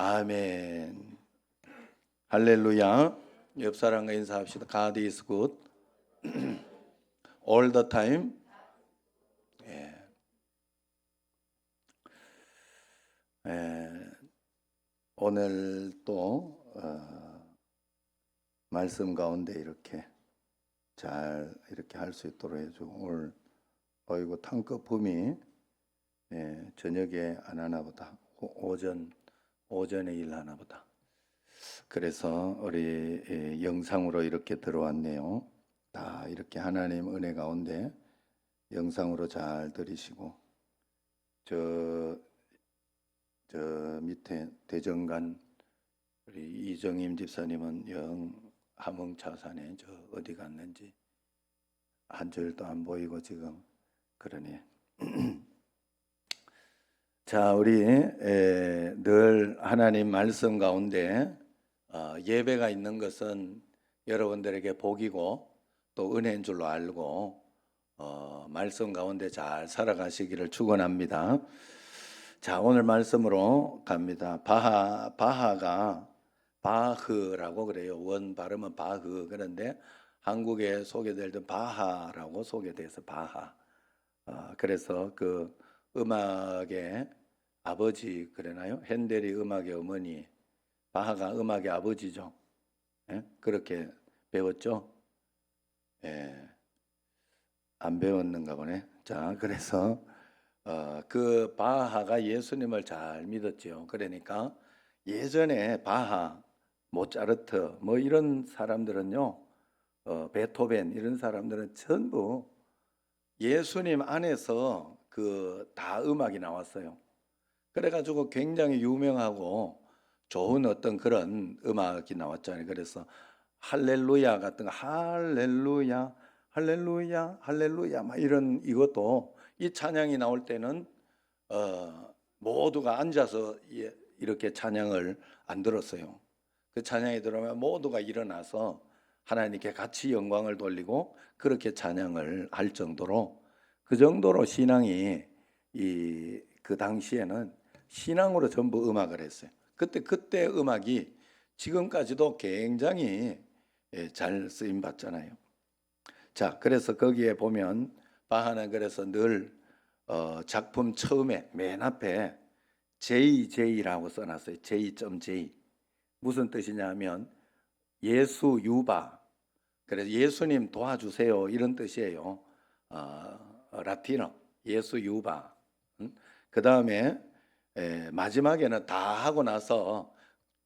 아멘. 할렐루야. 옆 사람과 인사합시다. God is good all the time. 예. 오늘 또 말씀 가운데 이렇게 잘 이렇게 할 수 있도록 해주고, 오늘 어이구 탕커품이 저녁에 안 하나 보다. 오전에 일하나 보다. 그래서 우리 영상으로 이렇게 들어왔네요. 다 이렇게 하나님 은혜 가운데 영상으로 잘 들으시고, 저 밑에 대정간 우리 이정임 집사님은 영 함흥차산에 저 어디 갔는지 한 줄도 안 보이고 지금 그러네. 자, 우리 늘 하나님 말씀 가운데 예배가 있는 것은 여러분들에게 복이고 또 은혜인 줄로 알고 말씀 가운데 잘 살아가시기를 축원합니다. 자, 오늘 말씀으로 갑니다. 바하가 바흐라고 그래요. 원 발음은 바흐. 그런데 한국에 소개될 때 바하라고 소개돼서 바하. 그래서 그 음악의 아버지 그러나요? 핸델이 음악의 어머니, 바하가 음악의 아버지죠. 예? 그렇게 배웠죠? 예. 안 배웠는가 보네. 자, 그래서 그 바하가 예수님을 잘 믿었죠. 그러니까 예전에 바하, 모차르트 뭐 이런 사람들은요, 베토벤 이런 사람들은 전부 예수님 안에서 그 다 음악이 나왔어요. 그래가지고 굉장히 유명하고 좋은 어떤 그런 음악이 나왔잖아요. 그래서 할렐루야 같은 거, 할렐루야, 할렐루야, 할렐루야 막 이런 이것도 이 찬양이 나올 때는 모두가 앉아서 이렇게 찬양을 안 들었어요. 그 찬양이 들어오면 모두가 일어나서 하나님께 같이 영광을 돌리고 그렇게 찬양을 할 정도로, 그 정도로 신앙이 그 당시에는 신앙으로 전부 음악을 했어요. 그때 음악이 지금까지도 굉장히 잘 쓰임 받잖아요. 자, 그래서 거기에 보면 바하는 그래서 늘 작품 처음에 맨 앞에 JJ라고 써놨어요. J.J. 무슨 뜻이냐면 예수 유바. 그래서 예수님 도와주세요 이런 뜻이에요. 라틴어 예수 유바. 그 다음에 마지막에는 다 하고 나서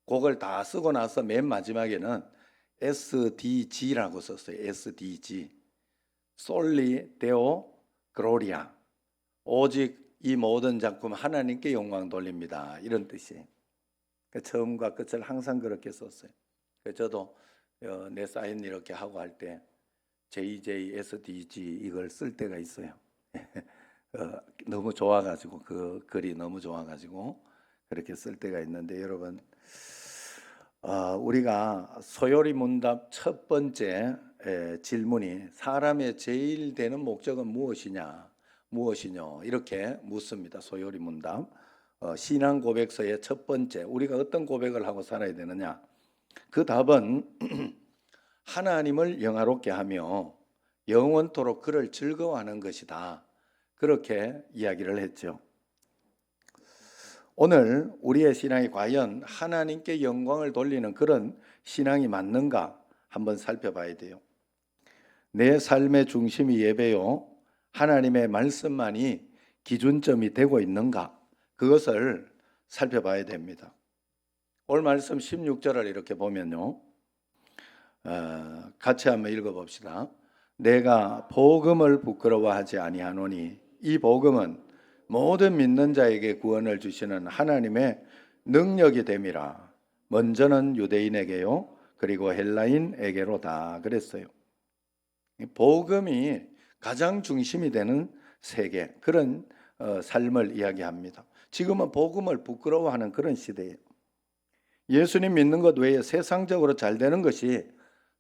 곡을 다 쓰고 나서 맨 마지막에는 SDG라고 썼어요. SDG. 솔리 데오 글로리아. 오직 이 모든 작품 하나님께 영광 돌립니다. 이런 뜻이에요. 처음과 끝을 항상 그렇게 썼어요. 저도 내 사인 이렇게 하고 할 때 JJ, SDG 이걸 쓸 때가 있어요. 너무 좋아가지고 그 글이 너무 좋아가지고 그렇게 쓸 때가 있는데, 여러분 우리가 소요리 문답 첫 번째 질문이 사람의 제일 되는 목적은 무엇이냐 이렇게 묻습니다. 소요리 문답 신앙 고백서의 첫 번째, 우리가 어떤 고백을 하고 살아야 되느냐, 그 답은 하나님을 영화롭게 하며 영원토록 그를 즐거워하는 것이다. 그렇게 이야기를 했죠. 오늘 우리의 신앙이 과연 하나님께 영광을 돌리는 그런 신앙이 맞는가 한번 살펴봐야 돼요. 내 삶의 중심이 예배요, 하나님의 말씀만이 기준점이 되고 있는가, 그것을 살펴봐야 됩니다. 오늘 말씀 16절을 이렇게 보면요, 같이 한번 읽어봅시다. 내가 복음을 부끄러워하지 아니하노니 이 복음은 모든 믿는 자에게 구원을 주시는 하나님의 능력이 됨이라. 먼저는 유대인에게요, 그리고 헬라인에게로다 그랬어요. 복음이 가장 중심이 되는 세계, 그런 삶을 이야기합니다. 지금은 복음을 부끄러워하는 그런 시대예요. 예수님 믿는 것 외에 세상적으로 잘 되는 것이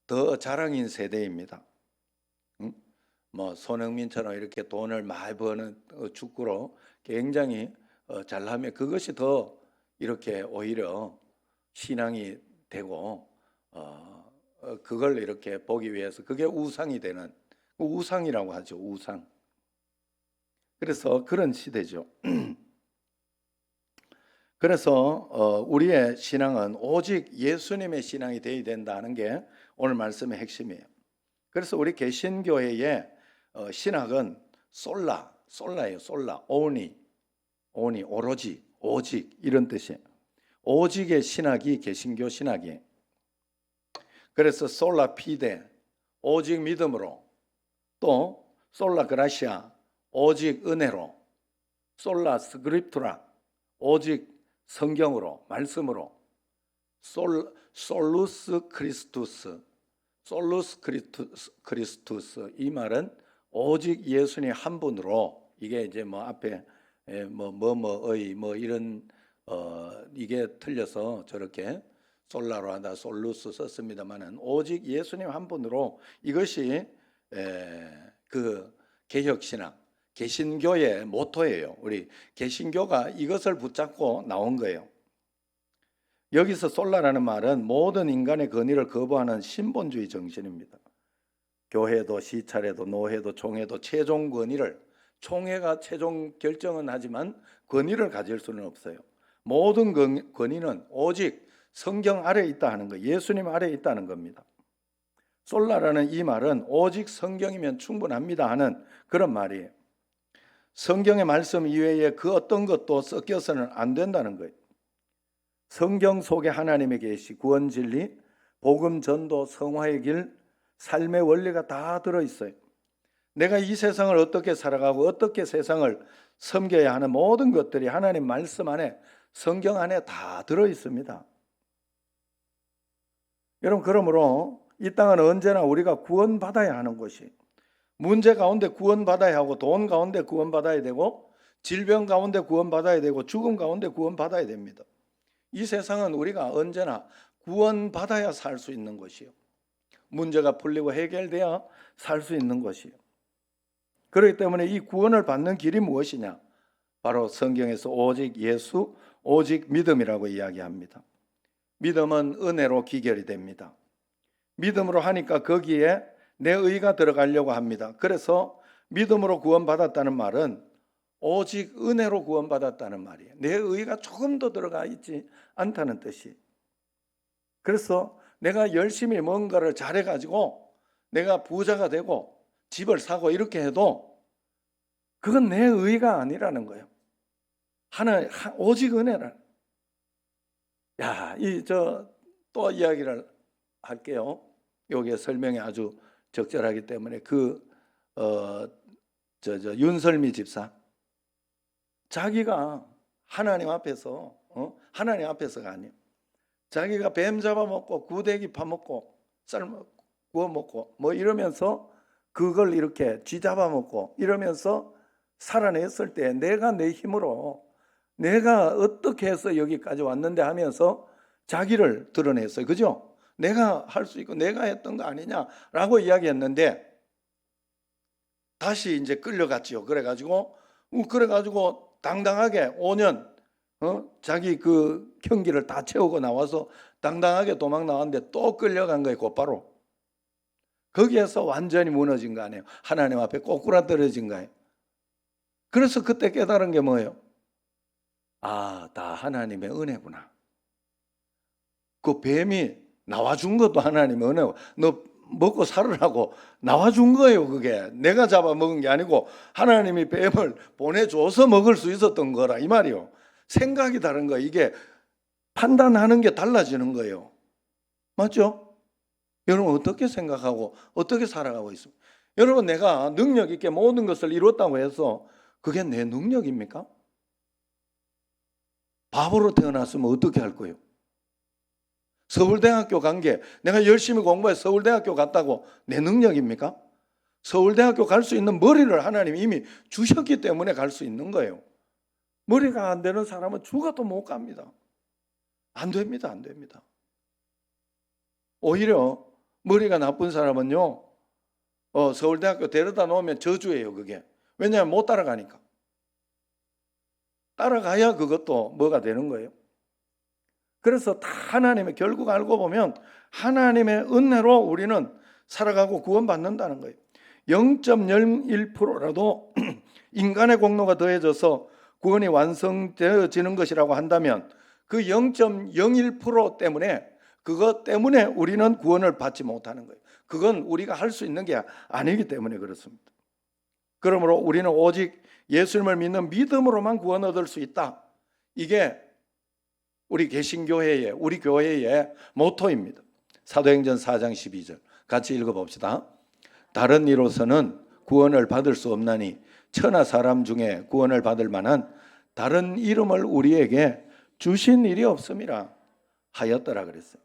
더 자랑인 세대입니다. 뭐 손흥민처럼 이렇게 돈을 많이 버는 축구로 굉장히 잘하면 그것이 더 이렇게 오히려 신앙이 되고 그걸 이렇게 보기 위해서 그게 우상이 되는, 우상이라고 하죠. 우상. 그래서 그런 시대죠. 그래서 우리의 신앙은 오직 예수님의 신앙이 되어야 된다는 게 오늘 말씀의 핵심이에요. 그래서 우리 개신교회의 신학은 솔라예요. 솔라, 오니, 오로지, 오직 이런 뜻이에요. 오직의 신학이 개신교 신학이에요. 그래서 솔라 피데, 오직 믿음으로, 또 솔라 그라시아, 오직 은혜로, 솔라 스크립투라, 오직 성경으로, 말씀으로, 솔루스 크리스투스, 이 말은 오직 예수님 한 분으로, 이게 이제 뭐 앞에 뭐의 이런 이게 틀려서 저렇게 솔라로 하다 솔루스 썼습니다만은 오직 예수님 한 분으로, 이것이 그 개혁신학, 개신교의 모토예요. 우리 개신교가 이것을 붙잡고 나온 거예요. 여기서 솔라라는 말은 모든 인간의 권위를 거부하는 신본주의 정신입니다. 교회도 시찰에도 노회도 총회도 최종 권위를, 총회가 최종 결정은 하지만 권위를 가질 수는 없어요. 모든 권위는 오직 성경 아래에 있다 하는 거, 예수님 아래에 있다는 겁니다. 솔라라는 이 말은 오직 성경이면 충분합니다 하는 그런 말이에요. 성경의 말씀 이외에 그 어떤 것도 섞여서는 안 된다는 거예요. 성경 속에 하나님의 계시, 구원 진리, 복음 전도, 성화의 길, 삶의 원리가 다 들어있어요. 내가 이 세상을 어떻게 살아가고 어떻게 세상을 섬겨야 하는 모든 것들이 하나님 말씀 안에, 성경 안에 다 들어있습니다. 여러분, 그러므로 이 땅은 언제나 우리가 구원받아야 하는 곳이, 문제 가운데 구원받아야 하고, 돈 가운데 구원받아야 되고, 질병 가운데 구원받아야 되고, 죽음 가운데 구원받아야 됩니다. 이 세상은 우리가 언제나 구원받아야 살 수 있는 것이요, 문제가 풀리고 해결돼야 살 수 있는 것이요. 그렇기 때문에 이 구원을 받는 길이 무엇이냐? 바로 성경에서 오직 예수, 오직 믿음이라고 이야기합니다. 믿음은 은혜로 기결이 됩니다. 믿음으로 하니까 거기에 내 의가 들어가려고 합니다. 그래서 믿음으로 구원받았다는 말은 오직 은혜로 구원받았다는 말이에요. 내 의가 조금 더 들어가 있지 않다는 뜻이. 그래서 내가 열심히 뭔가를 잘해가지고 내가 부자가 되고 집을 사고 이렇게 해도 그건 내 의가 아니라는 거예요. 오직 은혜라. 또 이야기를 할게요. 여기에 설명이 아주 적절하기 때문에 윤설미 집사, 자기가 하나님 앞에서 하나님 앞에서가 아니에요. 자기가 뱀 잡아먹고 구데기 파먹고 삶 구워 먹고 뭐 이러면서 그걸 이렇게 쥐 잡아먹고 이러면서 살아냈을 때 내가 내 힘으로 내가 어떻게 해서 여기까지 왔는데 하면서 자기를 드러냈어요. 그죠? 내가 할 수 있고 내가 했던 거 아니냐라고 이야기했는데 다시 이제 끌려갔지요. 그래가지고 당당하게 5년 자기 그 경기를 다 채우고 나와서 당당하게 도망 나왔는데 또 끌려간 거예요. 곧바로. 거기에서 완전히 무너진 거 아니에요. 하나님 앞에 꼬꾸라떨어진 거예요. 그래서 그때 깨달은 게 뭐예요? 다 하나님의 은혜구나. 그 뱀이 나와준 것도 하나님의 은혜고, 너 먹고 살으라고 나와준 거예요. 그게 내가 잡아먹은 게 아니고 하나님이 뱀을 보내줘서 먹을 수 있었던 거라 이 말이요. 생각이 다른 거예요. 이게 판단하는 게 달라지는 거예요. 맞죠? 여러분 어떻게 생각하고 어떻게 살아가고 있습니까? 여러분, 내가 능력 있게 모든 것을 이뤘다고 해서 그게 내 능력입니까? 바보로 태어났으면 어떻게 할 거예요? 서울대학교 간 게 내가 열심히 공부해서 서울대학교 갔다고 내 능력입니까? 서울대학교 갈 수 있는 머리를 하나님이 이미 주셨기 때문에 갈 수 있는 거예요. 머리가 안 되는 사람은 죽어도 못 갑니다. 안 됩니다. 안 됩니다. 오히려 머리가 나쁜 사람은요, 서울대학교 데려다 놓으면 저주예요. 그게. 왜냐하면 못 따라가니까. 따라가야 그것도 뭐가 되는 거예요? 그래서 다 하나님의, 결국 알고 보면 하나님의 은혜로 우리는 살아가고 구원받는다는 거예요. 0.01%라도 인간의 공로가 더해져서 구원이 완성되어지는 것이라고 한다면 그 0.01% 때문에, 그것 때문에 우리는 구원을 받지 못하는 거예요. 그건 우리가 할 수 있는 게 아니기 때문에 그렇습니다. 그러므로 우리는 오직 예수님을 믿는 믿음으로만 구원 얻을 수 있다. 이게 우리 개신교회의, 우리 교회의 모토입니다. 사도행전 4장 12절 같이 읽어봅시다. 다른 이로서는 구원을 받을 수 없나니 천하 사람 중에 구원을 받을 만한 다른 이름을 우리에게 주신 일이 없음이라 하였더라 그랬어요.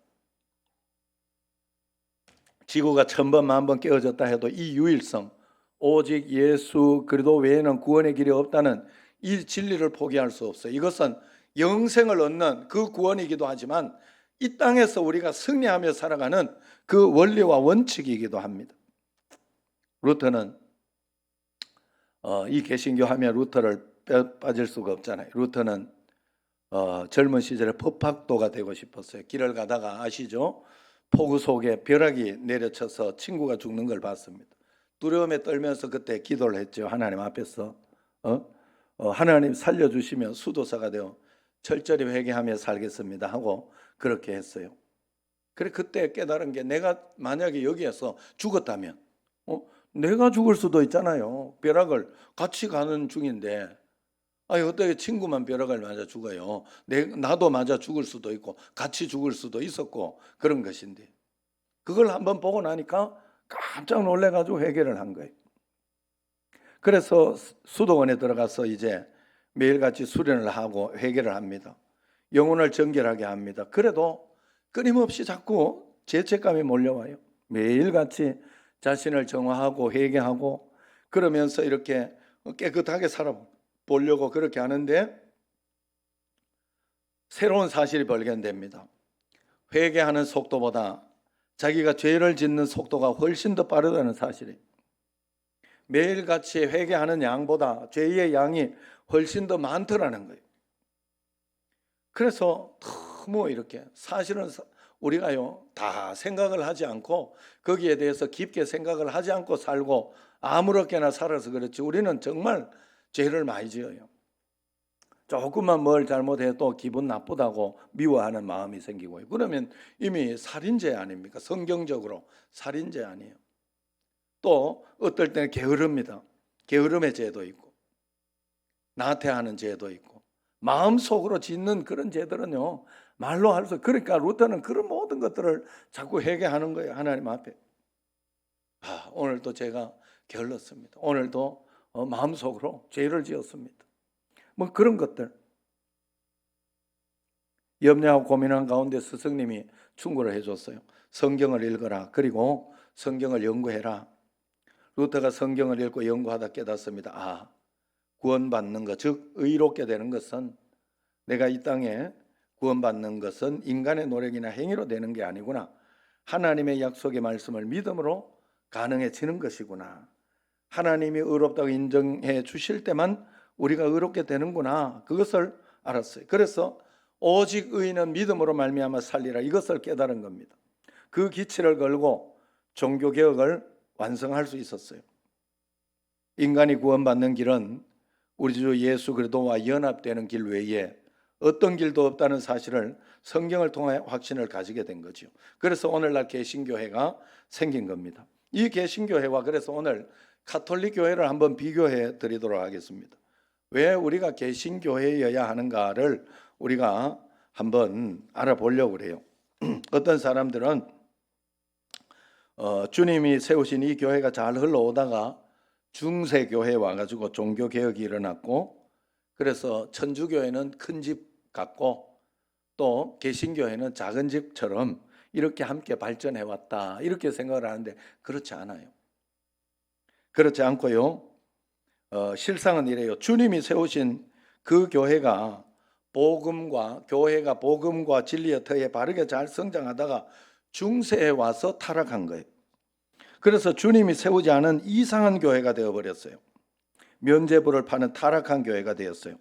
지구가 1000번 만번 깨어졌다 해도 이 유일성, 오직 예수 그리스도 외에는 구원의 길이 없다는 이 진리를 포기할 수 없어요. 이것은 영생을 얻는 그 구원이기도 하지만 이 땅에서 우리가 승리하며 살아가는 그 원리와 원칙이기도 합니다. 루터는 이 개신교 하면 루터를 빠질 수가 없잖아요. 루터는 젊은 시절에 법학도가 되고 싶었어요. 길을 가다가 아시죠? 폭우 속에 벼락이 내려쳐서 친구가 죽는 걸 봤습니다. 두려움에 떨면서 그때 기도를 했죠. 하나님 앞에서 하나님 살려주시면 수도사가 되어 철저히 회개하며 살겠습니다 하고 그렇게 했어요. 그래 그때 깨달은 게, 내가 만약에 여기에서 죽었다면 내가 죽을 수도 있잖아요. 벼락을 같이 가는 중인데 어떻게 친구만 벼락을 맞아 죽어요. 나도 맞아 죽을 수도 있고 같이 죽을 수도 있었고 그런 것인데, 그걸 한번 보고 나니까 깜짝 놀래가지고 회개를 한 거예요. 그래서 수도원에 들어가서 이제 매일같이 수련을 하고 회개를 합니다. 영혼을 정결하게 합니다. 그래도 끊임없이 자꾸 죄책감이 몰려와요. 매일같이 자신을 정화하고 회개하고 그러면서 이렇게 깨끗하게 살아보려고 그렇게 하는데 새로운 사실이 발견됩니다. 회개하는 속도보다 자기가 죄를 짓는 속도가 훨씬 더 빠르다는 사실이, 매일같이 회개하는 양보다 죄의 양이 훨씬 더 많더라는 거예요. 그래서 너무 이렇게 사실은 우리가요 다 생각을 하지 않고 거기에 대해서 깊게 생각을 하지 않고 살고 아무렇게나 살아서 그렇지, 우리는 정말 죄를 많이 지어요. 조금만 뭘 잘못해도 기분 나쁘다고 미워하는 마음이 생기고요. 그러면 이미 살인죄 아닙니까? 성경적으로 살인죄 아니에요. 또 어떨 때는 게으릅니다. 게으름의 죄도 있고 나태하는 죄도 있고 마음속으로 짓는 그런 죄들은요 말로 할 수, 그러니까 루터는 그런 모든 것들을 자꾸 회개하는 거예요. 하나님 앞에. 오늘도 제가 게을렀습니다. 오늘도 마음속으로 죄를 지었습니다. 뭐 그런 것들 염려하고 고민한 가운데 스승님이 충고를 해줬어요. 성경을 읽어라. 그리고 성경을 연구해라. 루터가 성경을 읽고 연구하다 깨닫습니다. 구원받는 것, 즉 의롭게 되는 것은, 내가 이 땅에 구원받는 것은 인간의 노력이나 행위로 되는 게 아니구나. 하나님의 약속의 말씀을 믿음으로 가능해지는 것이구나. 하나님이 의롭다고 인정해 주실 때만 우리가 의롭게 되는구나. 그것을 알았어요. 그래서 오직 의인은 믿음으로 말미암아 살리라, 이것을 깨달은 겁니다. 그 기치를 걸고 종교개혁을 완성할 수 있었어요. 인간이 구원받는 길은 우리 주 예수 그리스도와 연합되는 길 외에 어떤 길도 없다는 사실을 성경을 통해 확신을 가지게 된 거죠. 그래서 오늘날 개신교회가 생긴 겁니다. 이 개신교회와 그래서 오늘 가톨릭 교회를 한번 비교해 드리도록 하겠습니다. 왜 우리가 개신교회여야 하는가를 우리가 한번 알아보려고 그래요. 어떤 사람들은 주님이 세우신 이 교회가 잘 흘러오다가 중세교회에 와가지고 종교개혁이 일어났고, 그래서 천주교회는 큰 집 같고 또 개신교회는 작은 집처럼 이렇게 함께 발전해 왔다, 이렇게 생각을 하는데 그렇지 않아요. 그렇지 않고요, 실상은 이래요. 주님이 세우신 그 교회가 복음과 진리의 터에 바르게 잘 성장하다가 중세에 와서 타락한 거예요. 그래서 주님이 세우지 않은 이상한 교회가 되어버렸어요. 면죄부를 파는 타락한 교회가 되었어요.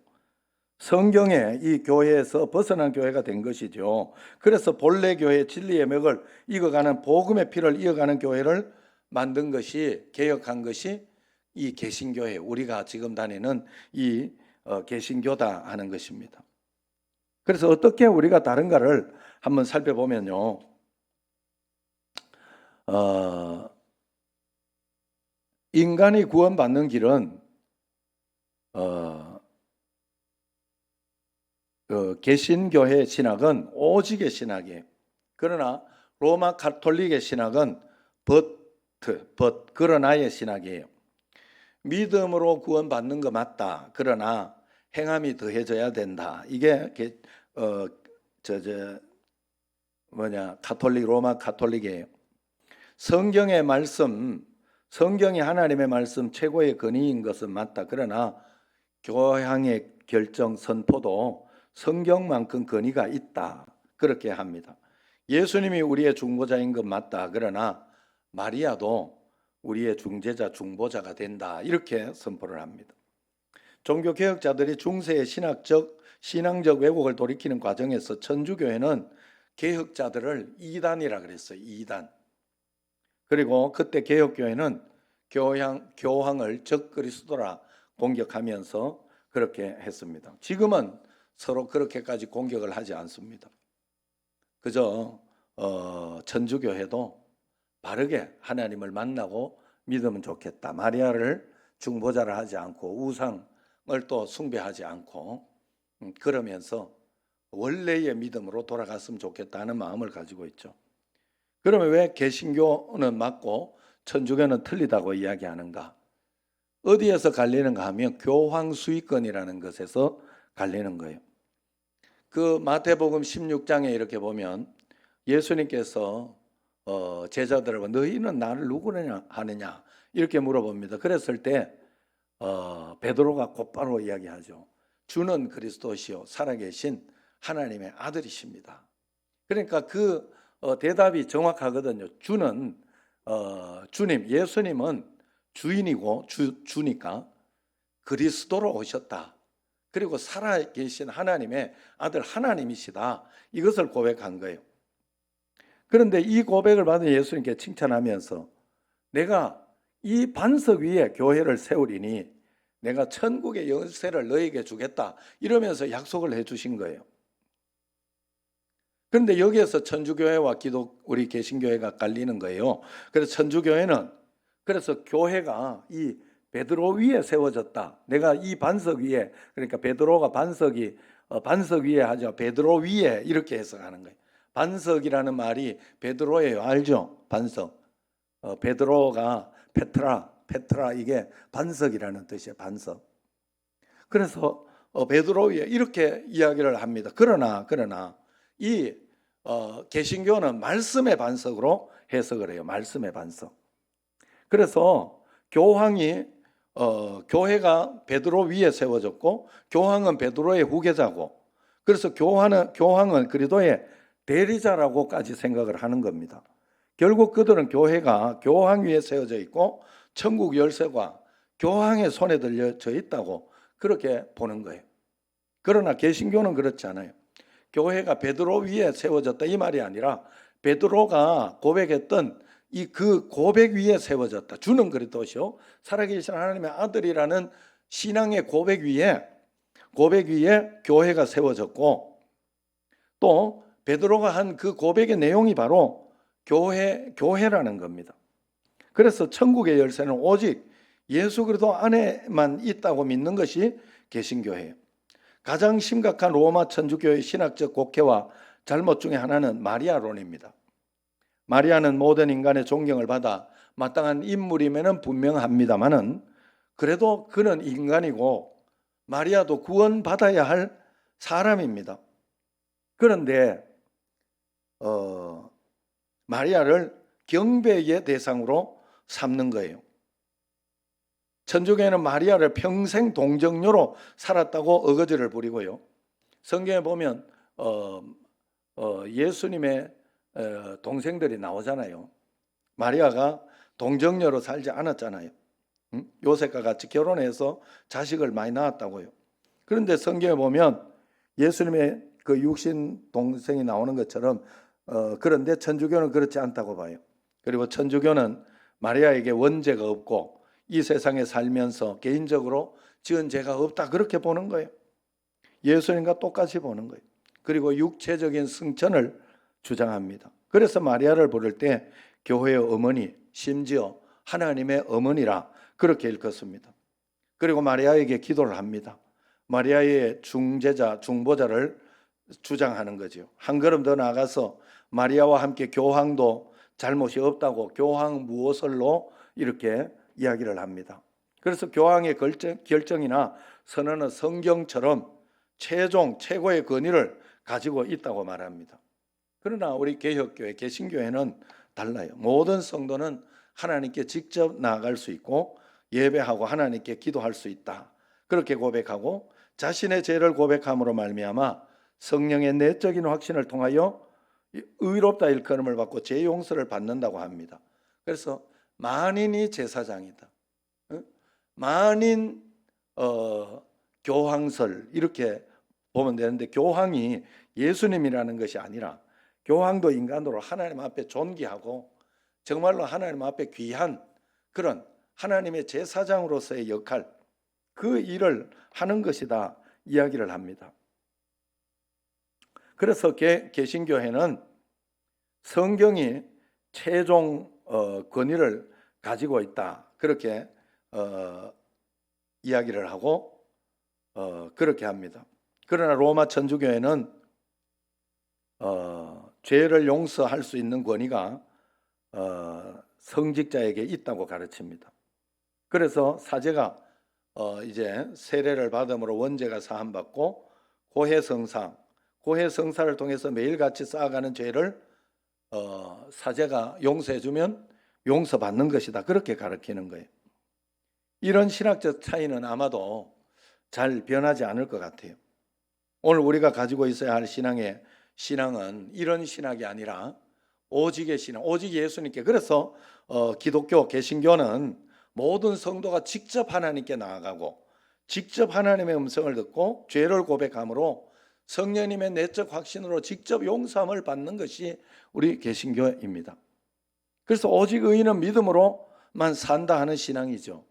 성경의 이 교회에서 벗어난 교회가 된 것이죠. 그래서 본래 교회 진리의 맥을 이어가는 복음의 피를 이어가는 교회를 만든 것이, 개혁한 것이 이 개신교회, 우리가 지금 다니는 이 개신교다 하는 것입니다. 그래서 어떻게 우리가 다른가를 한번 살펴보면요. 인간이 구원받는 길은 개신교회 신학은 오직의 신학이에요. 그러나 로마 가톨릭의 신학은 그러나의 신학이에요. 믿음으로 구원받는 거 맞다. 그러나 행함이 더해져야 된다. 이게 로마 가톨릭이에요. 성경의 말씀, 성경이 하나님의 말씀 최고의 권위인 것은 맞다. 그러나 교황의 결정 선포도 성경만큼 권위가 있다. 그렇게 합니다. 예수님이 우리의 중보자인 것 맞다. 그러나 마리아도 우리의 중재자, 중보자가 된다. 이렇게 선포를 합니다. 종교개혁자들이 중세의 신앙적 왜곡을 돌이키는 과정에서 천주교회는 개혁자들을 이단이라 그랬어요. 이단. 그리고 그때 개혁교회는 교황을 적그리스도라 공격하면서 그렇게 했습니다. 지금은 서로 그렇게까지 공격을 하지 않습니다. 그저 천주교회도 바르게 하나님을 만나고 믿으면 좋겠다. 마리아를 중보자를 하지 않고 우상을 또 숭배하지 않고 그러면서 원래의 믿음으로 돌아갔으면 좋겠다는 마음을 가지고 있죠. 그러면 왜 개신교는 맞고 천주교는 틀리다고 이야기하는가? 어디에서 갈리는가 하면 교황 수익권이라는 것에서 갈리는 거예요. 그 마태복음 16장에 이렇게 보면 예수님께서 제자들을 너희는 나를 누구냐 하느냐 이렇게 물어봅니다. 그랬을 때 베드로가 곧바로 이야기하죠. 주는 그리스도시요 살아계신 하나님의 아들이십니다. 그러니까 그 대답이 정확하거든요. 주는 주님, 예수님은 주인이고 주니까 그리스도로 오셨다. 그리고 살아계신 하나님의 아들 하나님이시다. 이것을 고백한 거예요. 그런데 이 고백을 받은 예수님께 칭찬하면서 내가 이 반석 위에 교회를 세우리니 내가 천국의 열쇠를 너에게 주겠다. 이러면서 약속을 해주신 거예요. 그런데 여기에서 천주교회와 우리 개신교회가 갈리는 거예요. 그래서 천주교회는 그래서 교회가 이 베드로 위에 세워졌다. 내가 이 반석 위에, 그러니까 베드로가 반석 위에 하죠. 베드로 위에 이렇게 해석하는 거예요. 반석이라는 말이 베드로예요. 알죠? 반석. 베드로가 페트라 이게 반석이라는 뜻이에요. 반석. 그래서 베드로 위에 이렇게 이야기를 합니다. 그러나 이 개신교는 말씀의 반석으로 해석을 해요. 말씀의 반석. 그래서 교회가 베드로 위에 세워졌고 교황은 베드로의 후계자고 그래서 교황은 그리스도의 대리자라고까지 생각을 하는 겁니다. 결국 그들은 교회가 교황 위에 세워져 있고 천국 열쇠가 교황의 손에 들려져 있다고 그렇게 보는 거예요. 그러나 개신교는 그렇지 않아요. 교회가 베드로 위에 세워졌다 이 말이 아니라 베드로가 고백했던 그 고백 위에 세워졌다. 주는 그리스도시요 살아계신 하나님의 아들이라는 신앙의 고백 위에 교회가 세워졌고 또 베드로가 한 그 고백의 내용이 바로 교회라는 겁니다. 그래서 천국의 열쇠는 오직 예수 그리스도 안에만 있다고 믿는 것이 개신교회예요. 가장 심각한 로마 천주교의 신학적 곡해와 잘못 중에 하나는 마리아론입니다. 마리아는 모든 인간의 존경을 받아 마땅한 인물임에는 분명합니다만은 그래도 그는 인간이고 마리아도 구원받아야 할 사람입니다. 그런데 마리아를 경배의 대상으로 삼는 거예요. 천주교회는 마리아를 평생 동정녀로 살았다고 어거지를 부리고요. 성경에 보면 예수님의 동생들이 나오잖아요. 마리아가 동정녀로 살지 않았잖아요. 요셉과 같이 결혼해서 자식을 많이 낳았다고요. 그런데 성경에 보면 예수님의 그 육신 동생이 나오는 것처럼 그런데 천주교는 그렇지 않다고 봐요. 그리고 천주교는 마리아에게 원죄가 없고 이 세상에 살면서 개인적으로 지은 죄가 없다 그렇게 보는 거예요. 예수님과 똑같이 보는 거예요. 그리고 육체적인 승천을 주장합니다. 그래서 마리아를 부를 때 교회의 어머니, 심지어 하나님의 어머니라 그렇게 일컫습니다. 그리고 마리아에게 기도를 합니다. 마리아의 중재자, 중보자를 주장하는 거죠. 한 걸음 더 나아가서 마리아와 함께 교황도 잘못이 없다고 교황 무오설로 이렇게 이야기를 합니다. 그래서 교황의 결정이나 선언은 성경처럼 최고의 권위를 가지고 있다고 말합니다. 그러나 우리 개혁교회, 개신교회는 달라요. 모든 성도는 하나님께 직접 나아갈 수 있고 예배하고 하나님께 기도할 수 있다. 그렇게 고백하고 자신의 죄를 고백함으로 말미암아 성령의 내적인 확신을 통하여 의롭다 일컬음을 받고 죄 용서를 받는다고 합니다. 그래서 만인이 제사장이다. 만인 교황설 이렇게 보면 되는데 교황이 예수님이라는 것이 아니라 교황도 인간으로 하나님 앞에 존귀하고 정말로 하나님 앞에 귀한 그런 하나님의 제사장으로서의 역할 그 일을 하는 것이다 이야기를 합니다. 그래서 개신교회는 성경이 최종 권위를 가지고 있다 그렇게 이야기를 하고 그렇게 합니다. 그러나 로마 천주교회는 죄를 용서할 수 있는 권위가 성직자에게 있다고 가르칩니다. 그래서 사제가 이제 세례를 받음으로 원죄가 사함받고 고해성사를 통해서 매일같이 쌓아가는 죄를 사제가 용서해주면 용서받는 것이다 그렇게 가르치는 거예요. 이런 신학적 차이는 아마도 잘 변하지 않을 것 같아요. 오늘 우리가 가지고 있어야 할 신앙은 이런 신학이 아니라 오직의 신앙, 오직 예수님께. 그래서 기독교 개신교는 모든 성도가 직접 하나님께 나아가고 직접 하나님의 음성을 듣고 죄를 고백함으로 성령님의 내적 확신으로 직접 용서함을 받는 것이 우리 개신교입니다. 그래서 오직 의인은 믿음으로만 산다 하는 신앙이죠.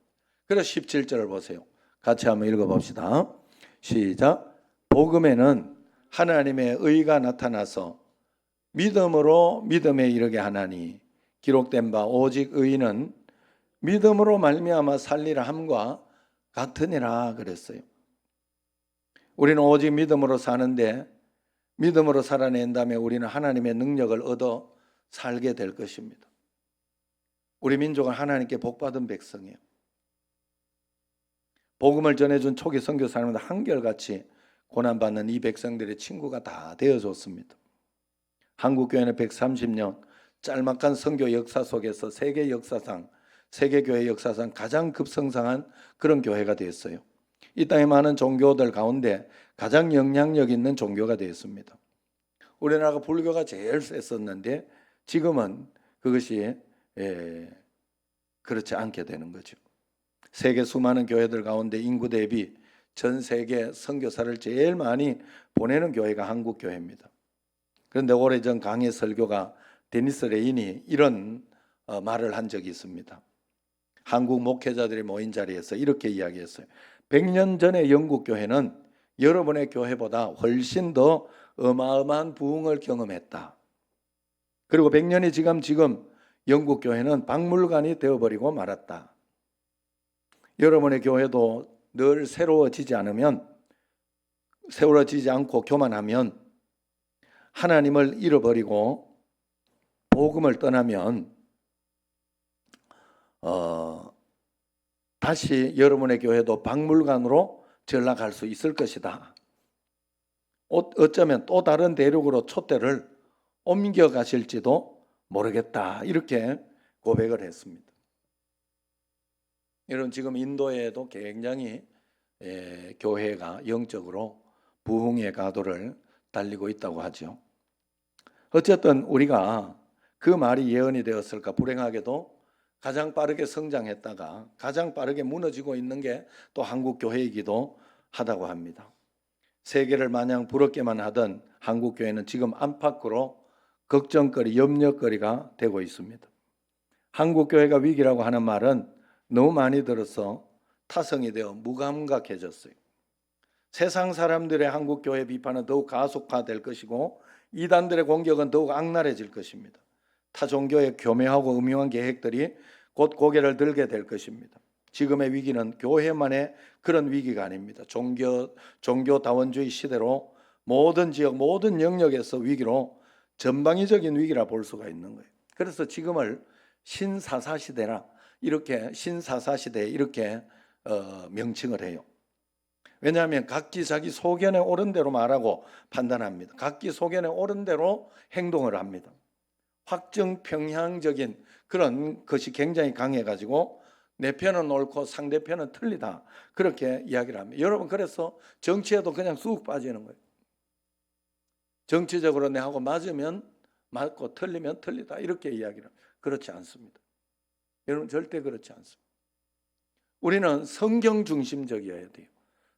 그래서 17절을 보세요. 같이 한번 읽어봅시다. 시작. 복음에는 하나님의 의가 나타나서 믿음으로 믿음에 이르게 하나니 기록된 바 오직 의인은 믿음으로 말미암아 살리라 함과 같으니라 그랬어요. 우리는 오직 믿음으로 사는데 믿음으로 살아낸 다음에 우리는 하나님의 능력을 얻어 살게 될 것입니다. 우리 민족은 하나님께 복받은 백성이에요. 복음을 전해준 초기 선교사님들 한결같이 고난받는 이 백성들의 친구가 다 되어줬습니다. 한국교회는 130년 짤막한 선교 역사 속에서 세계교회 역사상 가장 급성장한 그런 교회가 되었어요. 이 땅의 많은 종교들 가운데 가장 영향력 있는 종교가 되었습니다. 우리나라가 불교가 제일 셌었는데 지금은 그것이 그렇지 않게 되는 거죠. 세계 수많은 교회들 가운데 인구 대비 전 세계 선교사를 제일 많이 보내는 교회가 한국교회입니다. 그런데 오래전 강해 설교가 데니스 레인이 이런 말을 한 적이 있습니다. 한국 목회자들이 모인 자리에서 이렇게 이야기했어요. 100년 전의 영국 교회는 여러분의 교회보다 훨씬 더 어마어마한 부흥을 경험했다. 그리고 100년이 지금 영국 교회는 박물관이 되어버리고 말았다. 여러분의 교회도 늘 새로워지지 않고 교만하면 하나님을 잃어버리고 복음을 떠나면 다시 여러분의 교회도 박물관으로 전락할 수 있을 것이다. 어쩌면 또 다른 대륙으로 촛대를 옮겨가실지도 모르겠다. 이렇게 고백을 했습니다. 여러분 지금 인도에도 굉장히 교회가 영적으로 부흥의 가도를 달리고 있다고 하죠. 어쨌든 우리가 그 말이 예언이 되었을까? 불행하게도 가장 빠르게 성장했다가 가장 빠르게 무너지고 있는 게 또 한국 교회이기도 하다고 합니다. 세계를 마냥 부럽게만 하던 한국교회는 지금 안팎으로 걱정거리, 염려거리가 되고 있습니다. 한국교회가 위기라고 하는 말은 너무 많이 들어서 타성이 되어 무감각해졌어요. 세상 사람들의 한국교회 비판은 더욱 가속화될 것이고 이단들의 공격은 더욱 악랄해질 것입니다. 타 종교의 교묘하고 음흉한 계획들이 곧 고개를 들게 될 것입니다. 지금의 위기는 교회만의 그런 위기가 아닙니다. 종교다원주의 시대로 모든 지역, 모든 영역에서 위기로 전방위적인 위기라 볼 수가 있는 거예요. 그래서 지금을 신사사시대라 이렇게 명칭을 해요. 왜냐하면 각기 자기 소견에 옳은 대로 말하고 판단합니다. 각기 소견에 옳은 대로 행동을 합니다. 확정 편향적인 그런 것이 굉장히 강해가지고 내 편은 옳고 상대편은 틀리다 그렇게 이야기를 합니다. 여러분 그래서 정치에도 그냥 쑥 빠지는 거예요. 정치적으로 내하고 맞으면 맞고 틀리면 틀리다 이렇게 이야기를 합니다. 그렇지 않습니다. 여러분 절대 그렇지 않습니다. 우리는 성경 중심적이어야 돼요.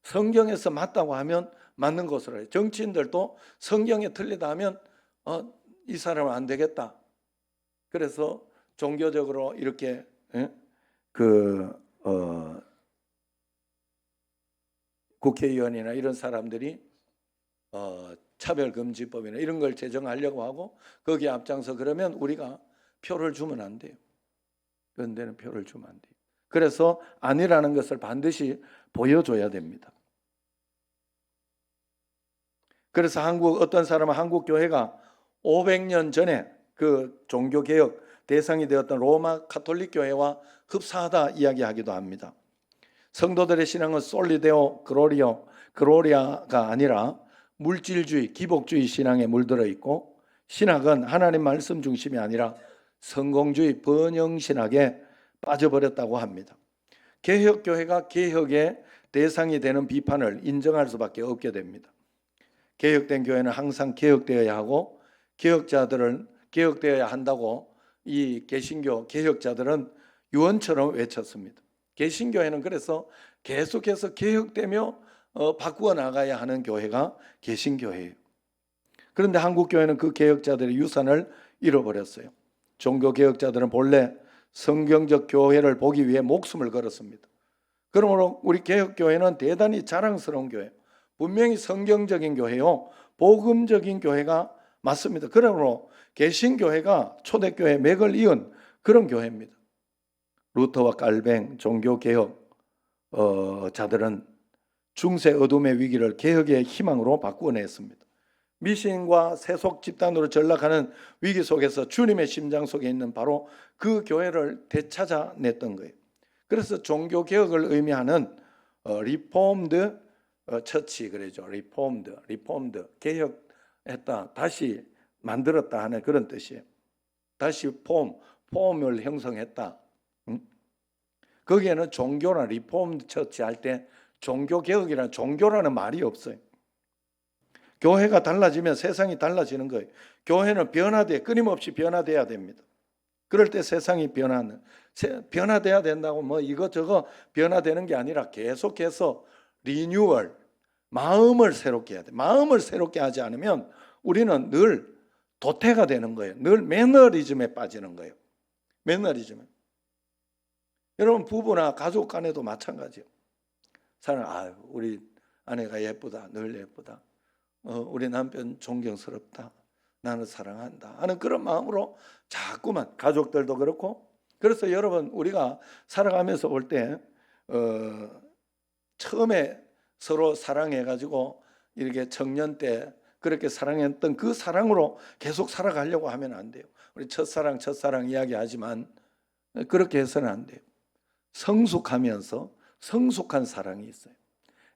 성경에서 맞다고 하면 맞는 것으로 해요. 정치인들도 성경에 틀리다 하면 이 사람은 안 되겠다. 그래서 종교적으로 이렇게 국회의원이나 이런 사람들이 차별금지법이나 이런 걸 제정하려고 하고 거기에 앞장서 그러면 우리가 표를 주면 안 돼요. 그런 데는 표를 주면 안 돼요. 그래서 아니라는 것을 반드시 보여줘야 됩니다. 그래서 어떤 사람은 한국 교회가 500년 전에 그 종교개혁 대상이 되었던 로마 가톨릭 교회와 흡사하다 이야기하기도 합니다. 성도들의 신앙은 솔리데오 그로리아가 아니라 물질주의, 기복주의 신앙에 물들어 있고 신학은 하나님 말씀 중심이 아니라 성공주의 번영신학에 빠져버렸다고 합니다. 개혁교회가 개혁의 대상이 되는 비판을 인정할 수밖에 없게 됩니다. 개혁된 교회는 항상 개혁되어야 하고 개혁자들은 개혁되어야 한다고 이 개신교 개혁자들은 유언처럼 외쳤습니다. 개신교회는 그래서 계속해서 개혁되며 바꾸어 나가야 하는 교회가 개신교회예요. 그런데 한국교회는 그 개혁자들의 유산을 잃어버렸어요. 종교개혁자들은 본래 성경적 교회를 보기 위해 목숨을 걸었습니다. 그러므로 우리 개혁교회는 대단히 자랑스러운 교회예요. 분명히 성경적인 교회요, 복음적인 교회가 맞습니다. 그러므로 개신교회가 초대교회의 맥을 이은 그런 교회입니다. 루터와 칼뱅 종교개혁 자들은 중세 어둠의 위기를 개혁의 희망으로 바꾸어냈습니다. 미신과 세속 집단으로 전락하는 위기 속에서 주님의 심장 속에 있는 바로 그 교회를 되찾아냈던 거예요. 그래서 종교개혁을 의미하는 리폼드 처치 그러죠. 리폼드 개혁했다, 다시 만들었다 하는 그런 뜻이에요. 다시 폼을 형성했다. 거기에는 종교나 리폼드 처치 할 때 종교개혁이라는 종교라는 말이 없어요. 교회가 달라지면 세상이 달라지는 거예요. 교회는 끊임없이 변화돼야 됩니다. 그럴 때 세상이 변화돼야 된다고 뭐 이것저것 변화되는 게 아니라 계속해서 리뉴얼, 마음을 새롭게 해야 돼. 마음을 새롭게 하지 않으면 우리는 늘 도태가 되는 거예요. 늘 매너리즘에 빠지는 거예요. 매너리즘에. 여러분 부부나 가족 간에도 마찬가지예요. 우리 아내가 예쁘다, 늘 예쁘다. 우리 남편 존경스럽다, 나는 사랑한다 하는 그런 마음으로 자꾸만 가족들도 그렇고. 그래서 여러분 우리가 살아가면서 볼 때 처음에 서로 사랑해가지고 이렇게 청년 때 그렇게 사랑했던 그 사랑으로 계속 살아가려고 하면 안 돼요. 우리 첫사랑 이야기하지만 그렇게 해서는 안 돼요. 성숙하면서 성숙한 사랑이 있어요.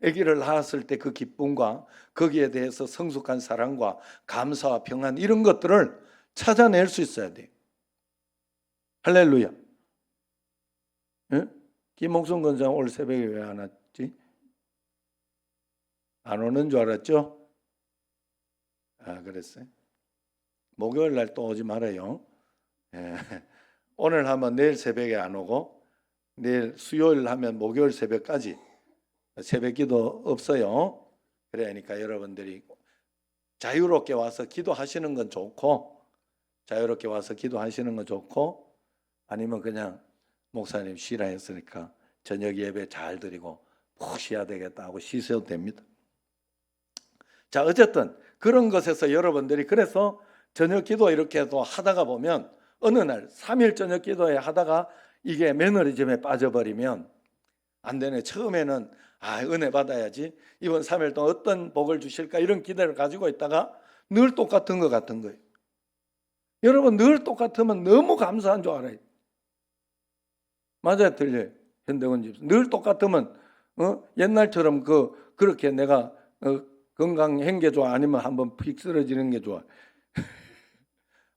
아기를 낳았을 때 그 기쁨과 거기에 대해서 성숙한 사랑과 감사와 평안 이런 것들을 찾아낼 수 있어야 돼요. 할렐루야. 예? 김목순 권장 올 새벽에 왜 안 왔지? 안 오는 줄 알았죠? 그랬어요. 목요일 날 또 오지 말아요. 예. 오늘 하면 내일 새벽에 안 오고 내일 수요일 하면 목요일 새벽까지 새벽기도 없어요. 그러니까 여러분들이 자유롭게 와서 기도하시는 건 좋고, 자유롭게 와서 기도하시는 건 좋고, 아니면 그냥 목사님 쉬라 했으니까 저녁 예배 잘 드리고 푹 쉬어야 되겠다 하고 쉬셔도 됩니다. 자, 어쨌든 그런 것에서 여러분들이 그래서 저녁 기도 이렇게 또 하다가 보면 어느 날 3일 저녁 기도에 하다가 이게 매너리즘에 빠져버리면 안 되네. 처음에는 은혜 받아야지, 이번 3일 동안 어떤 복을 주실까 이런 기대를 가지고 있다가 늘 똑같은 것 같은 거예요. 여러분, 늘 똑같으면 너무 감사한 줄 알아요. 맞아요, 틀려요? 현대원 집사 늘 똑같으면 옛날처럼 그렇게 내가 건강한 게 좋아, 아니면 한번 픽 쓰러지는 게 좋아?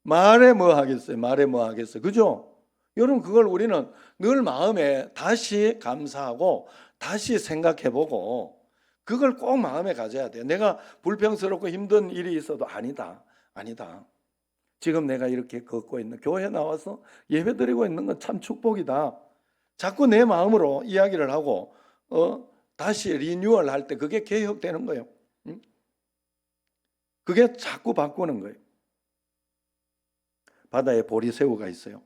말에 뭐 하겠어요? 말에 뭐 하겠어요? 그죠? 여러분, 그걸 우리는 늘 마음에 다시 감사하고 다시 생각해보고 그걸 꼭 마음에 가져야 돼요. 내가 불평스럽고 힘든 일이 있어도 아니다. 지금 내가 이렇게 걷고 있는, 교회 나와서 예배드리고 있는 건 참 축복이다. 자꾸 내 마음으로 이야기를 하고 다시 리뉴얼 할 때 그게 개혁되는 거예요. 그게 자꾸 바꾸는 거예요. 바다에 보리새우가 있어요.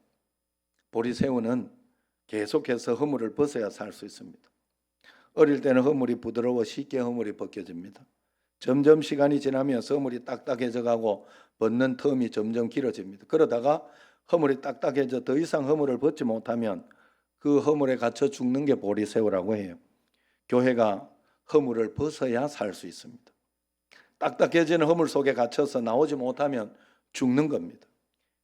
보리새우는 계속해서 허물을 벗어야 살 수 있습니다. 어릴 때는 허물이 부드러워 쉽게 허물이 벗겨집니다. 점점 시간이 지나면서 허물이 딱딱해져 가고 벗는 텀이 점점 길어집니다. 그러다가 허물이 딱딱해져 더 이상 허물을 벗지 못하면 그 허물에 갇혀 죽는 게 보리새우라고 해요. 교회가 허물을 벗어야 살 수 있습니다. 딱딱해지는 허물 속에 갇혀서 나오지 못하면 죽는 겁니다.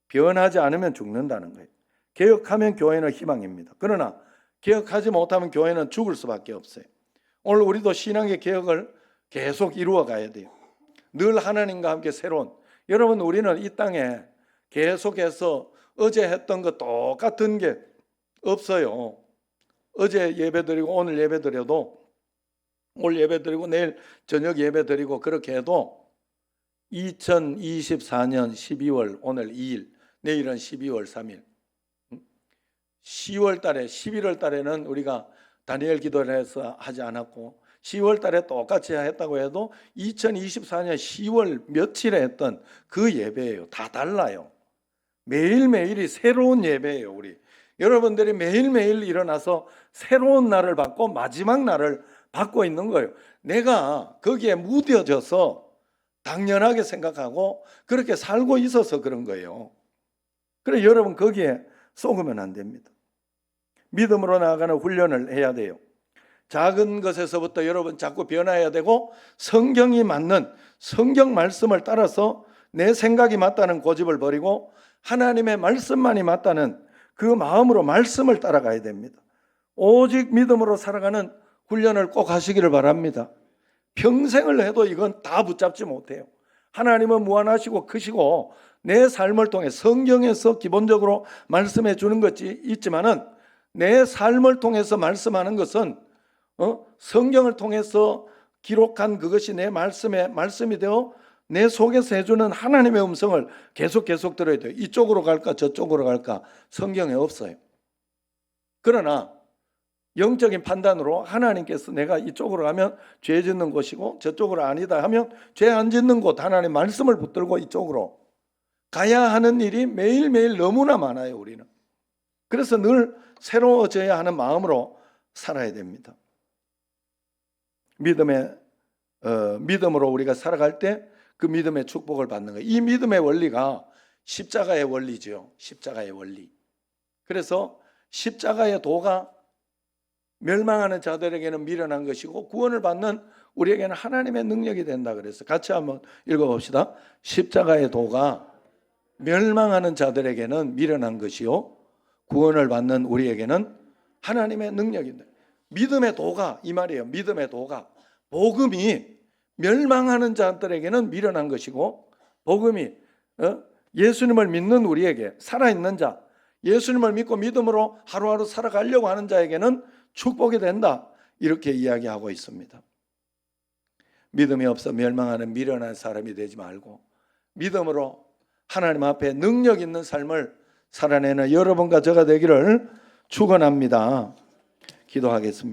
변하지 않으면 죽는다는 거예요. 개혁하면 교회는 희망입니다. 그러나 개혁하지 못하면 교회는 죽을 수밖에 없어요. 오늘 우리도 신앙의 개혁을 계속 이루어 가야 돼요. 늘 하나님과 함께 새로운, 여러분, 우리는 이 땅에 계속해서 어제 했던 것 똑같은 게 없어요. 어제 예배드리고 오늘 예배드려도, 오늘 예배드리고 내일 저녁 예배드리고 그렇게 해도 2024년 12월 오늘 2일, 내일은 12월 3일, 10월 달에 11월 달에는 우리가 다니엘 기도를 해서 하지 않았고 10월 달에 똑같이 했다고 해도 2024년 10월 며칠에 했던 그 예배예요. 다 달라요. 매일매일이 새로운 예배예요. 우리 여러분들이 매일매일 일어나서 새로운 날을 받고 마지막 날을 받고 있는 거예요. 내가 거기에 무뎌져서 당연하게 생각하고 그렇게 살고 있어서 그런 거예요. 그래, 여러분 거기에 속으면 안 됩니다. 믿음으로 나아가는 훈련을 해야 돼요. 작은 것에서부터 여러분 자꾸 변화해야 되고, 성경이 맞는 성경 말씀을 따라서 내 생각이 맞다는 고집을 버리고 하나님의 말씀만이 맞다는 그 마음으로 말씀을 따라가야 됩니다. 오직 믿음으로 살아가는 훈련을 꼭 하시기를 바랍니다. 평생을 해도 이건 다 붙잡지 못해요. 하나님은 무한하시고 크시고 내 삶을 통해 성경에서 기본적으로 말씀해 주는 것이 있지만은 내 삶을 통해서 말씀하는 것은 성경을 통해서 기록한 그것이 내 말씀의 말씀이 되어 내 속에서 해주는 하나님의 음성을 계속 들어야 돼요. 이쪽으로 갈까 저쪽으로 갈까 성경에 없어요. 그러나 영적인 판단으로 하나님께서 내가 이쪽으로 가면 죄 짓는 곳이고 저쪽으로 아니다 하면 죄 안 짓는 곳, 하나님 말씀을 붙들고 이쪽으로 가야 하는 일이 매일매일 너무나 많아요. 우리는. 그래서 늘 새로워져야 하는 마음으로 살아야 됩니다. 믿음으로 우리가 살아갈 때 그 믿음의 축복을 받는 거예요. 이 믿음의 원리가 십자가의 원리죠. 십자가의 원리. 그래서 십자가의 도가 멸망하는 자들에게는 미련한 것이고 구원을 받는 우리에게는 하나님의 능력이 된다 그래서 같이 한번 읽어봅시다. 십자가의 도가 멸망하는 자들에게는 미련한 것이요 구원을 받는 우리에게는 하나님의 능력입니다. 믿음의 도가 이 말이에요. 믿음의 도가, 복음이 멸망하는 자들에게는 미련한 것이고 복음이 예수님을 믿는 우리에게, 살아있는 자, 예수님을 믿고 믿음으로 하루하루 살아가려고 하는 자에게는 축복이 된다, 이렇게 이야기하고 있습니다. 믿음이 없어 멸망하는 미련한 사람이 되지 말고 믿음으로 하나님 앞에 능력 있는 삶을 살아내는 여러분과 저가 되기를 축원합니다. 기도하겠습니다.